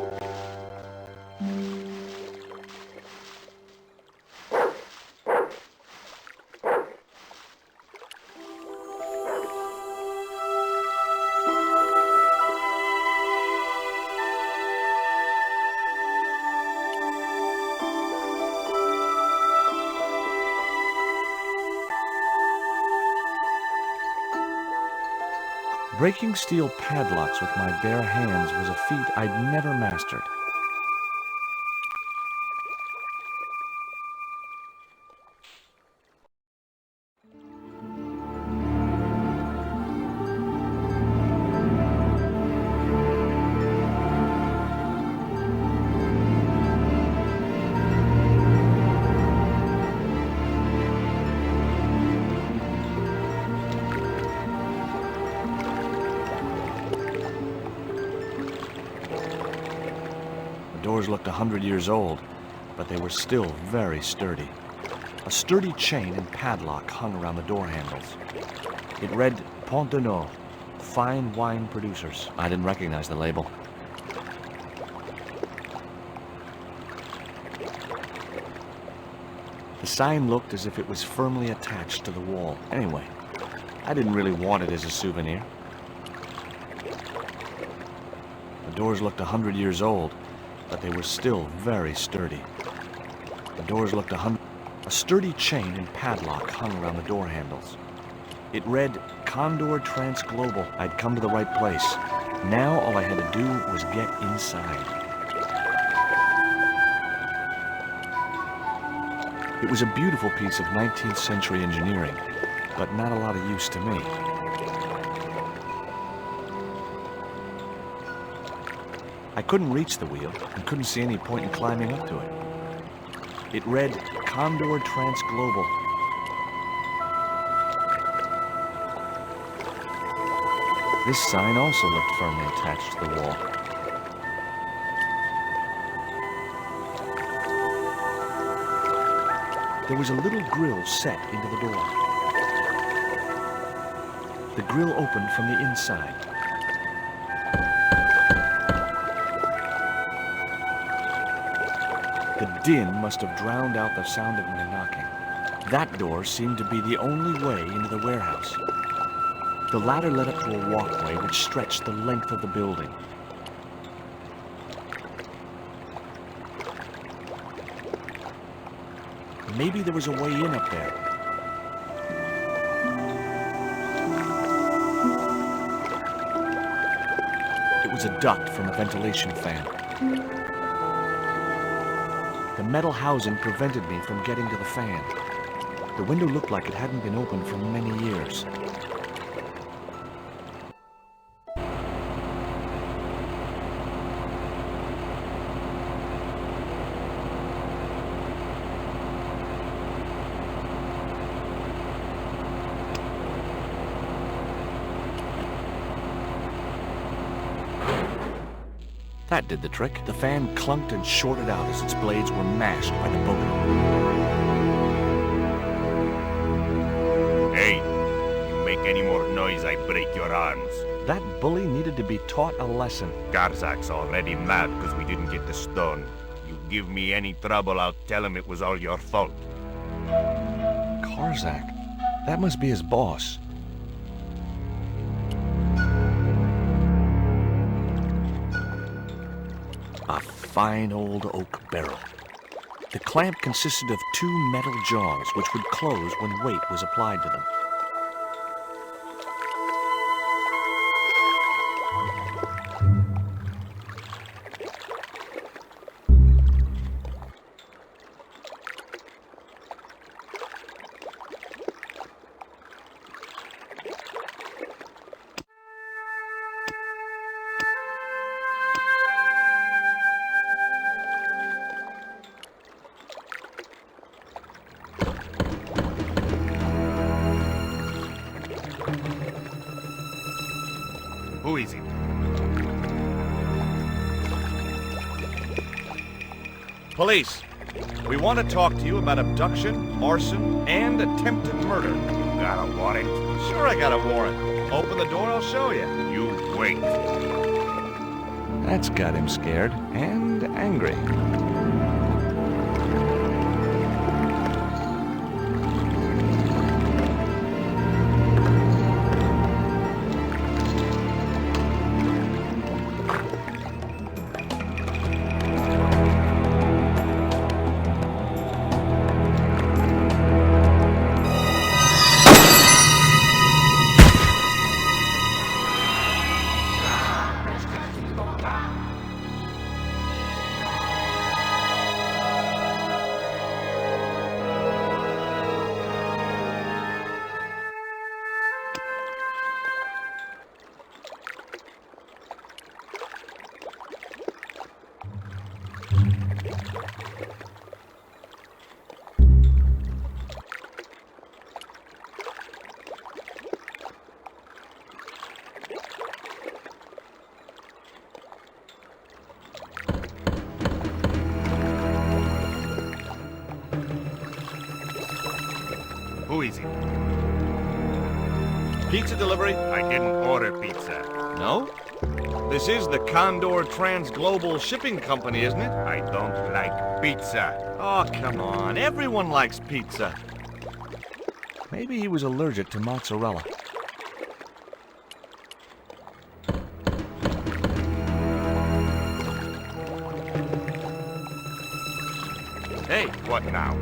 Breaking steel padlocks with my bare hands was a feat I'd never mastered. doors looked 100 years old, but they were still very sturdy. A sturdy chain and padlock hung around the door handles. It read Pont de Nord, fine wine producers. I didn't recognize the label. The sign looked as if it was firmly attached to the wall. Anyway, I didn't really want it as a souvenir. The doors looked 100 years old, but they were still very sturdy. The doors looked A sturdy chain and padlock hung around the door handles. It read Condor Transglobal. I'd come to the right place. Now all I had to do was get inside. It was a beautiful piece of 19th century engineering, but not a lot of use to me. I couldn't reach the wheel and couldn't see any point in climbing up to it. It read Condor Transglobal. This sign also looked firmly attached to the wall. There was a little grill set into the door. The grill opened from the inside. The din must have drowned out the sound of my knocking. That door seemed to be the only way into the warehouse. The ladder led up to a walkway which stretched the length of the building. Maybe there was a way in up there. It was a duct from a ventilation fan. The metal housing prevented me from getting to the fan. The window looked like it hadn't been opened for many years. That did the trick. The fan clunked and shorted out as its blades were mashed by the booger. Hey, you make any more noise, I break your arms. That bully needed to be taught a lesson. Garzak's already mad because we didn't get the stone. You give me any trouble, I'll tell him it was all your fault. Karzak? That must be his boss. A fine old oak barrel. The clamp consisted of 2 metal jaws which would close when weight was applied to them. Who is it? Police, we want to talk to you about abduction, arson, and attempted murder. You got a warrant? Sure I got a warrant. Open the door, I'll show you. You wait. That's got him scared and angry. Who is it? Pizza delivery? I didn't order pizza. No? This is the Condor Transglobal Shipping Company, isn't it? I don't like pizza. Oh, come on. Everyone likes pizza. Maybe he was allergic to mozzarella. Hey, What now?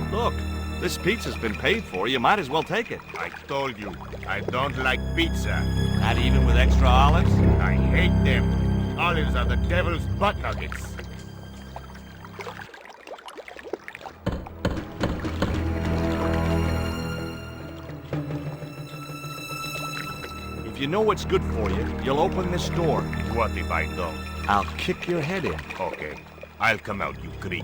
look. This pizza's been paid for. You might as well take it. I told you, I don't like pizza. Not even with extra olives? I hate them. Olives are the devil's butt nuggets. If you know what's good for you, you'll open this door. What if I don't? I'll kick your head in. Okay, I'll come out, you creep.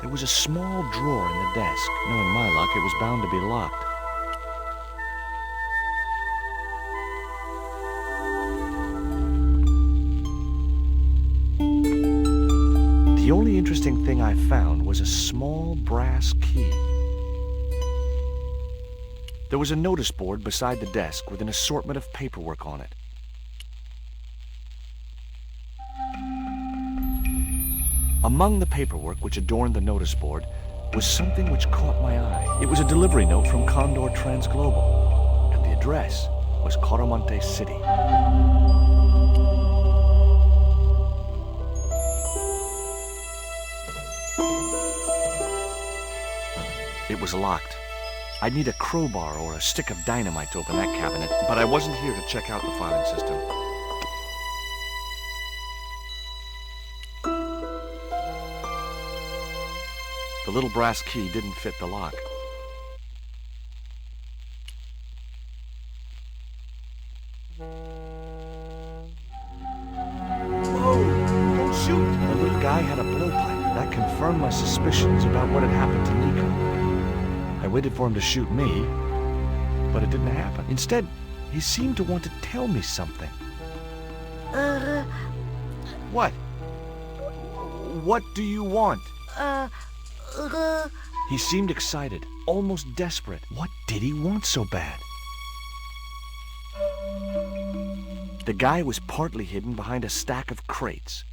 There was a small drawer in the desk. Knowing my luck, it was bound to be locked. The only interesting thing I found was a small brass key. There was a notice board beside the desk with an assortment of paperwork on it. Among the paperwork which adorned the notice board was something which caught my eye. It was a delivery note from Condor Transglobal, and the address was Coramonte City. It was locked. I'd need a crowbar or a stick of dynamite to open that cabinet, but I wasn't here to check out the filing system. The little brass key didn't fit the lock. Whoa! Don't shoot! The little guy had a blowpipe. That confirmed my suspicions about what had happened to Nico. I waited for him to shoot me, but it didn't happen. Instead, he seemed to want to tell me something. What? What do you want? He seemed excited, almost desperate. What did he want so bad? The guy was partly hidden behind a stack of crates.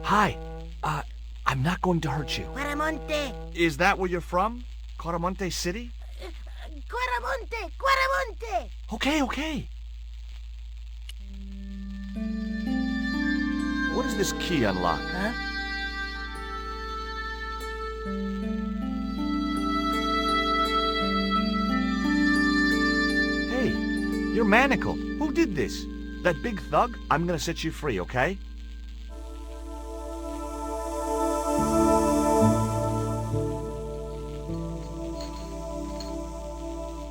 Hi, I'm not going to hurt you. Coramonte! Is that where you're from? Coramonte City? Coramonte! Coramonte! Okay. What does this key unlock? Huh? Hey, you're manacled. Who did this? That big thug? I'm gonna set you free, okay?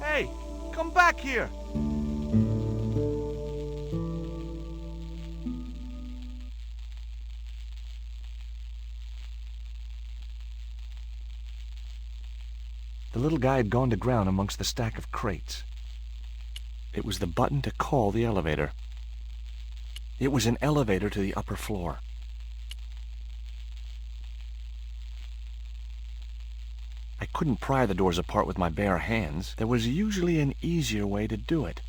Hey, come back here! The little guy had gone to ground amongst the stack of crates. It was the button to call the elevator. It was an elevator to the upper floor. couldn't pry the doors apart with my bare hands. There was usually an easier way to do it.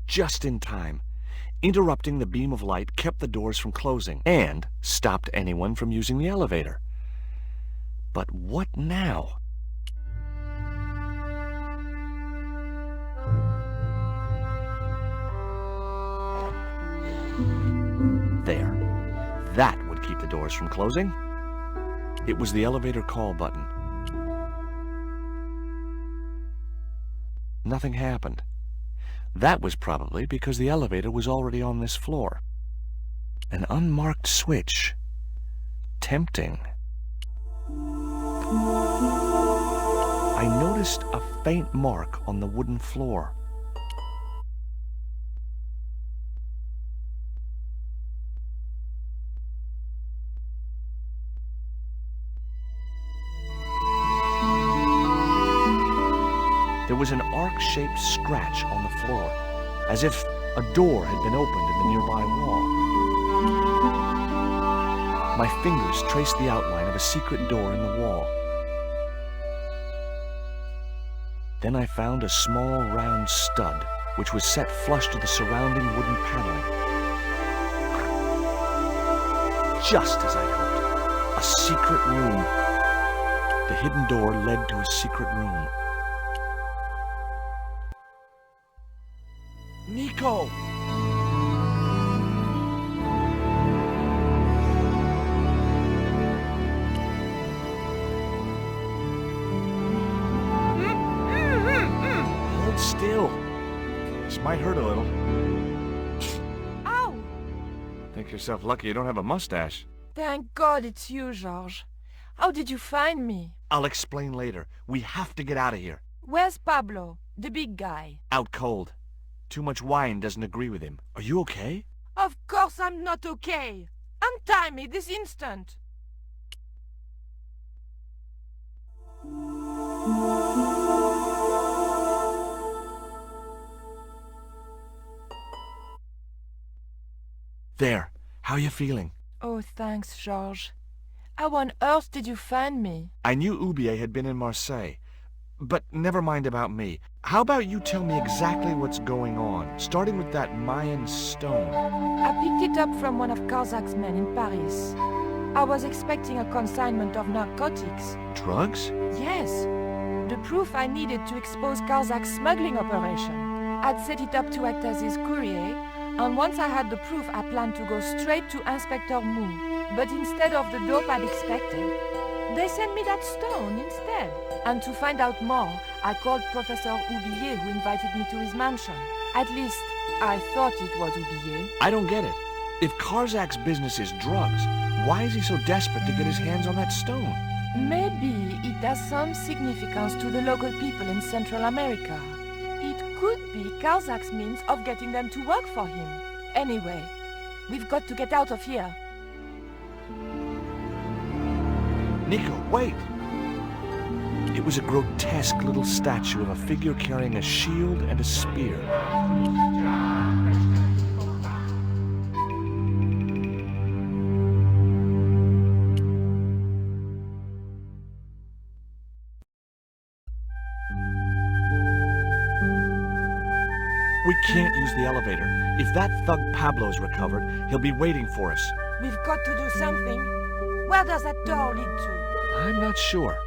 Just in time. Interrupting the beam of light kept the doors from closing and stopped anyone from using the elevator. But what now? There. That would keep the doors from closing. It was the elevator call button. Nothing happened. That was probably because the elevator was already on this floor. An unmarked switch. Tempting. I noticed a faint mark on the wooden floor. There was an arc-shaped scratch on the floor, as if a door had been opened in the nearby wall. My fingers traced the outline of a secret door in the wall. Then I found a small round stud, which was set flush to the surrounding wooden paneling. Just as I'd hoped, a secret room. The hidden door led to a secret room. Nico! Hold still. This might hurt a little. Ow! Think yourself lucky you don't have a mustache. Thank God it's you, George. How did you find me? I'll explain later. We have to get out of here. Where's Pablo, the big guy? Out cold. Too much wine doesn't agree with him. Are you okay? Of course I'm not okay. Untie me this instant. There. How are you feeling? Oh, thanks, George. How on earth did you find me? I knew Ubier had been in Marseille. But never mind about me. How about you tell me exactly what's going on, starting with that Mayan stone? I picked it up from one of Karzak's men in Paris. I was expecting a consignment of narcotics. Drugs? Yes. The proof I needed to expose Karzak's smuggling operation. I'd set it up to act as his courier, and once I had the proof, I planned to go straight to Inspector Mou. But instead of the dope I'd expected, they sent me that stone instead. And to find out more, I called Professor Oublier, who invited me to his mansion. At least, I thought it was Oublier. I don't get it. If Karzak's business is drugs, why is he so desperate to get his hands on that stone? Maybe it has some significance to the local people in Central America. It could be Karzak's means of getting them to work for him. Anyway, we've got to get out of here. Nico, wait! It was a grotesque little statue of a figure carrying a shield and a spear. We can't use the elevator. If that thug Pablo's recovered, he'll be waiting for us. We've got to do something. Where does that door lead to? I'm not sure.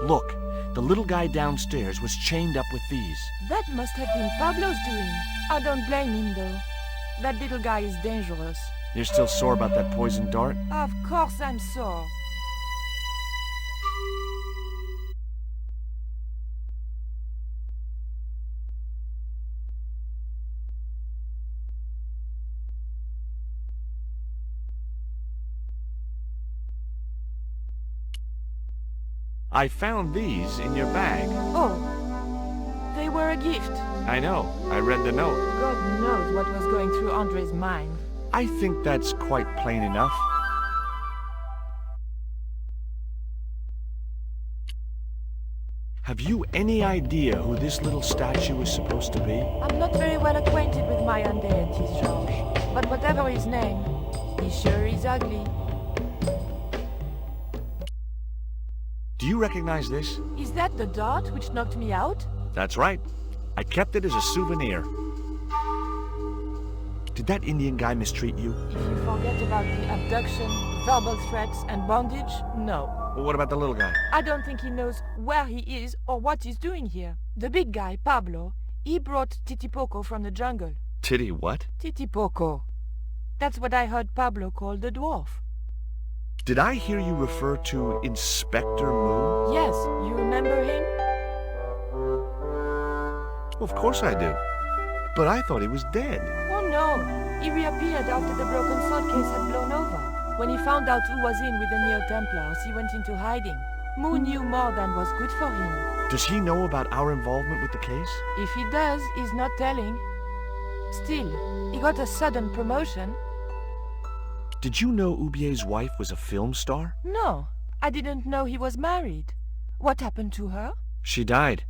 Look, the little guy downstairs was chained up with these. That must have been Pablo's doing. I don't blame him, though. That little guy is dangerous. You're still sore about that poison dart? Of course I'm sore. I found these in your bag. Oh, were a gift. I know. I read the note. God knows what was going through Andre's mind. I think that's quite plain enough. Have you any idea who this little statue is supposed to be? I'm not very well acquainted with Mayan deities, Georges. But whatever his name, he sure is ugly. Do you recognize this? Is that the dart which knocked me out? That's right. I kept it as a souvenir. Did that Indian guy mistreat you? If you forget about the abduction, verbal threats, and bondage, no. Well, what about the little guy? I don't think he knows where he is or what he's doing here. The big guy, Pablo, he brought Titipoco from the jungle. Titty what? Titipoco. That's what I heard Pablo call the dwarf. Did I hear you refer to Inspector Moon? Yes, you remember him? Well, of course I do. But I thought he was dead. Oh no, he reappeared after the broken sword case had blown over. When he found out who was in with the Neo-Templars, he went into hiding. Moon knew more than was good for him. Does he know about our involvement with the case? If he does, he's not telling. Still, he got a sudden promotion. Did you know Ubier's wife was a film star? No, I didn't know he was married. What happened to her? She died.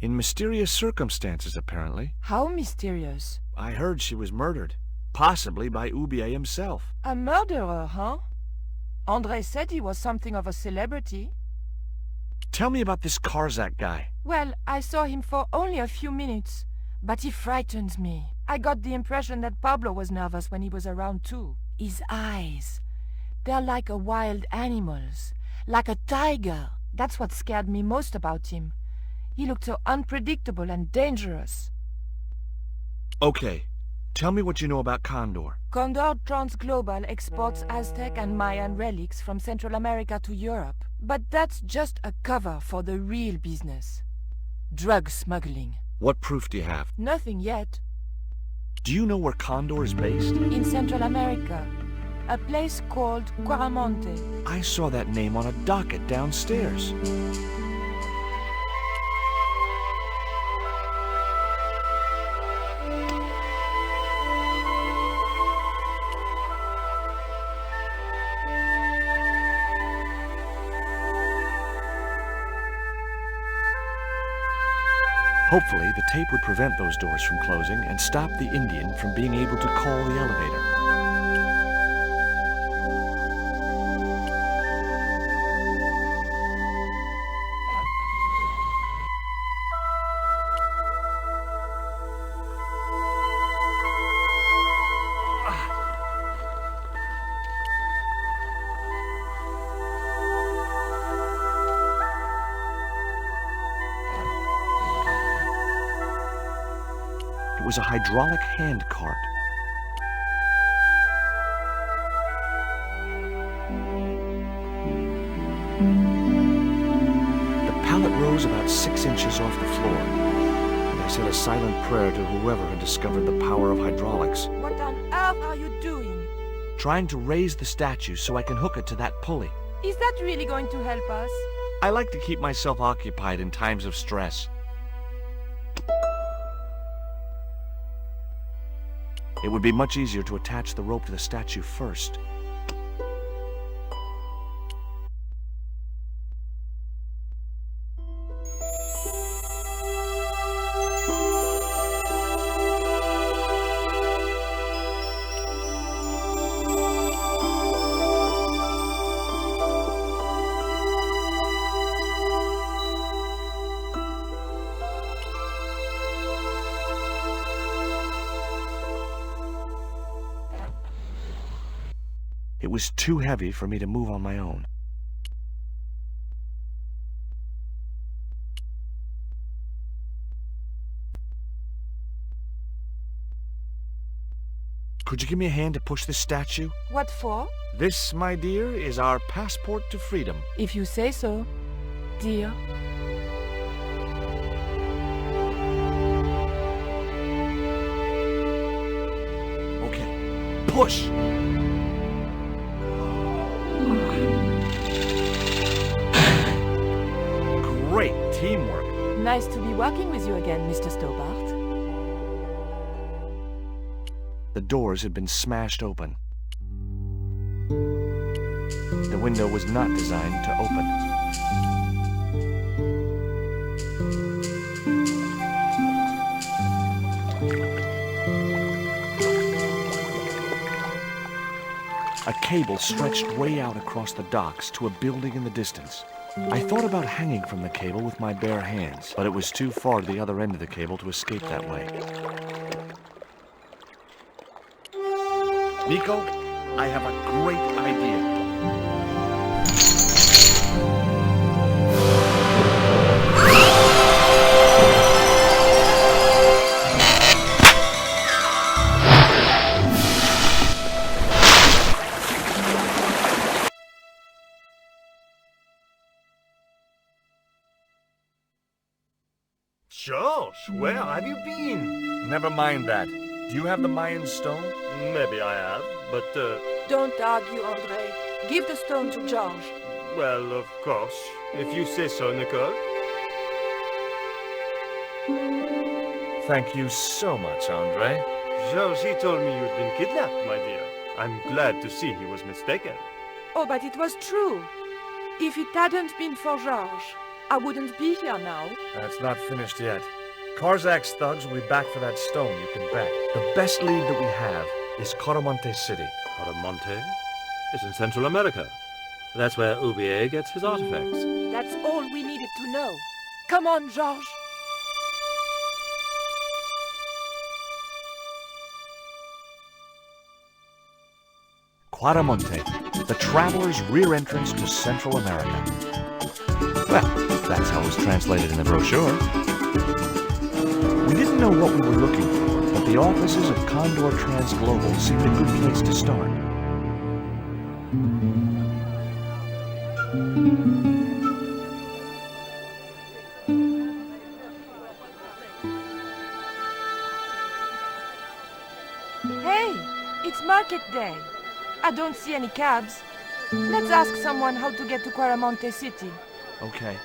In mysterious circumstances, apparently. How mysterious? I heard she was murdered. Possibly by Ubier himself. A murderer, huh? André said he was something of a celebrity. Tell me about this Karzak guy. Well, I saw him for only a few minutes, but he frightened me. I got the impression that Pablo was nervous when he was around too. His eyes, they're like a wild animal's, like a tiger. That's what scared me most about him. He looked so unpredictable and dangerous. Okay, tell me what you know about Condor. Condor Transglobal exports Aztec and Mayan relics from Central America to Europe. But that's just a cover for the real business. Drug smuggling. What proof do you have? Nothing yet. Do you know where Condor is based? In Central America. A place called Quaramonte. I saw that name on a docket downstairs. Hopefully, the tape would prevent those doors from closing and stop the Indian from being able to call the elevator. It was a hydraulic hand cart. The pallet rose about 6 inches off the floor, and I said a silent prayer to whoever had discovered the power of hydraulics. What on earth are you doing? Trying to raise the statue so I can hook it to that pulley. Is that really going to help us? I like to keep myself occupied in times of stress. It would be much easier to attach the rope to the statue first. It was too heavy for me to move on my own. Could you give me a hand to push this statue? What for? This, my dear, is our passport to freedom. If you say so, dear. Okay, push! Great teamwork. Nice to be working with you again, Mr. Stobart. The doors had been smashed open. The window was not designed to open. A cable stretched way out across the docks to a building in the distance. I thought about hanging from the cable with my bare hands, but it was too far to the other end of the cable to escape that way. Nico, I have a great idea. George, where have you been? Never mind that. Do you have the Mayan stone? Maybe I have, but, Don't argue, André. Give the stone to George. well, of course. If you say so, Nicole. Thank you so much, Andre. George, he told me you'd been kidnapped, my dear. I'm glad to see he was mistaken. Oh, but it was true. If it hadn't been for George, I wouldn't be here now. That's not finished yet. Karzak's thugs will be back for that stone, you can bet. The best lead that we have is Caramonte City. Caramonte is in Central America. That's where Ubier gets his artifacts. That's all we needed to know. Come on, George. Quaramonte, the traveler's rear entrance to Central America. Well, that's how it was translated in the brochure. We didn't know what we were looking for, but the offices of Condor Trans Global seemed a good place to start. Hey, it's market day. I don't see any cabs. Let's ask someone how to get to Quaramonte City. Okay.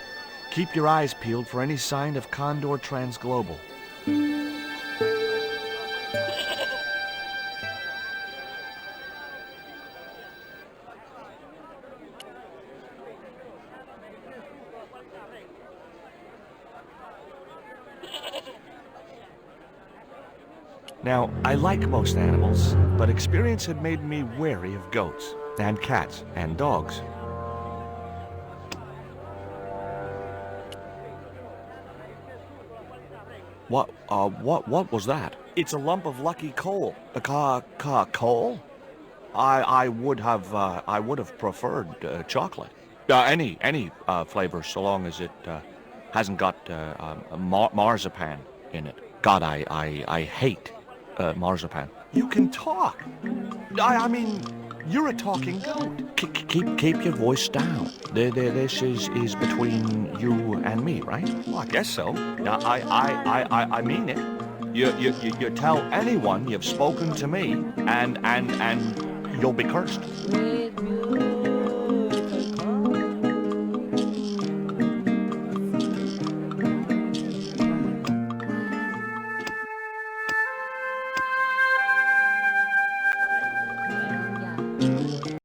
Keep your eyes peeled for any sign of Condor Trans Global. Now, I like most animals, but experience had made me wary of goats, and cats, and dogs. What was that? It's a lump of lucky coal. Coal? I would have preferred chocolate. Any flavor, so long as it hasn't got marzipan in it. God, I hate marzipan. You can talk. I mean, you're a talking goat. Keep your voice down. This is between you and me, right? Well, I guess so. I mean it. You tell anyone you've spoken to me, and you'll be cursed.